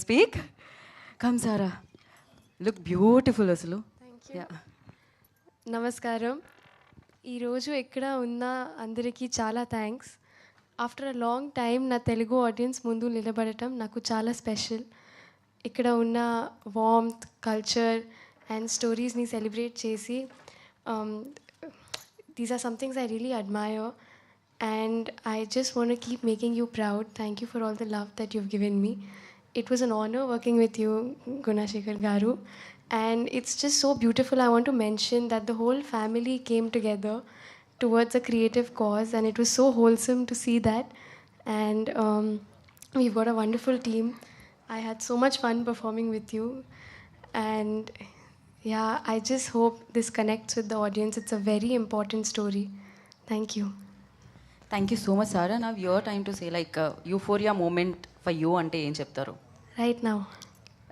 Speak come సారా look beautiful అసలు. నమస్కారం. ఈరోజు ఎక్కడ ఉన్న అందరికీ చాలా thanks. After a long time నా తెలుగు ఆడియన్స్ ముందు నిలబడటం నాకు చాలా స్పెషల్. ఇక్కడ ఉన్న వార్మ్త్, కల్చర్ అండ్ స్టోరీస్ని సెలబ్రేట్ చేసి these are some things I really admire and I just want to keep making you proud. Thank you for all the love that you've given me. It was an honor working with you, Gunashekar Garu, and it's just so beautiful. I want to mention that the whole family came together towards a creative cause, and it was so wholesome to see that. And we've got a wonderful team. I had so much fun performing with you, and yeah, I just hope this connects with the audience. It's a very important story. Thank you. Thank you so much Sara. Now your time to say like euphoria moment for you అంటే ఏం చెప్తారు? Right now.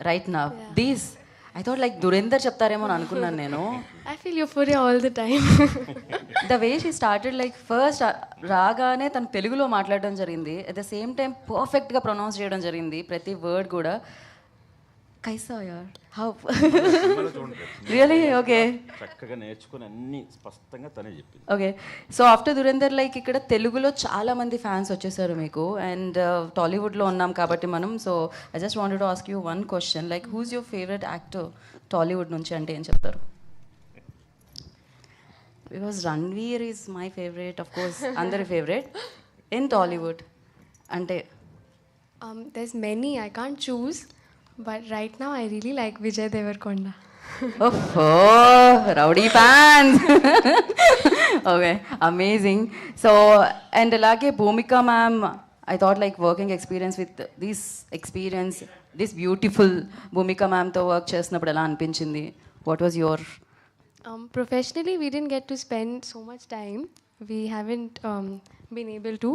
Right now these I thought like Durender చెప్తారేమో అని అనుకున్నాను నేను. I feel euphoria all the time. The way she started like first రాగానే తను తెలుగులో మాట్లాడడం జరిగింది, అట్ ద సేమ్ టైం పర్ఫెక్ట్గా ప్రొనౌన్స్ చేయడం జరిగింది ప్రతి వర్డ్ కూడా. కైసా యార్ హౌ రియలీ ఓకే చక్కగా నేర్చుకుని అన్ని స్పష్టంగా తనే చెప్పింది. ఓకే, సో ఆఫ్టర్ దురేందర్ లైక్ ఇక్కడ తెలుగులో చాలా మంది ఫ్యాన్స్ వచ్చేసారు మీకు, అండ్ టాలీవుడ్లో ఉన్నాం కాబట్టి మనం. So I just wanted to ask you one question, like who's your favourite actor Tollywood నుంచి అంటే ఏం చెప్తారు? Because Ranveer is my favourite, of course అందరి ఫేవరెట్. ఇన్ టాలీవుడ్ అంటే There's many, I can't choose, but right now I really like Vijay Devarkonda. ఓహో rowdy fans. Okay, amazing. So and అలాగే Bhumika ma'am, I thought like working experience with this beautiful Bhumika మ్యామ్తో work చేసినప్పుడు ఎలా అనిపించింది? What was your? Professionally, we didn't get to spend so much time. We haven't been able to.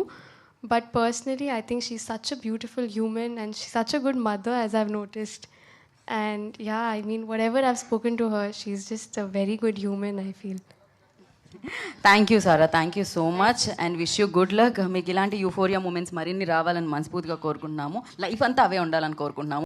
But personally, I think she's such a beautiful human and she's such a good mother, as I've noticed. And yeah, I mean, whatever I've spoken to her, she's just a very good human, I feel. Thank you Sara, thank you so much and wish you good luck. మీకు ఇలాంటి euphoria moments మరిన్ని రావాలని మనస్ఫూర్తిగా కోరుకుంటున్నాము. Life అంతా అవే ఉండాలని కోరుకుంటున్నాము.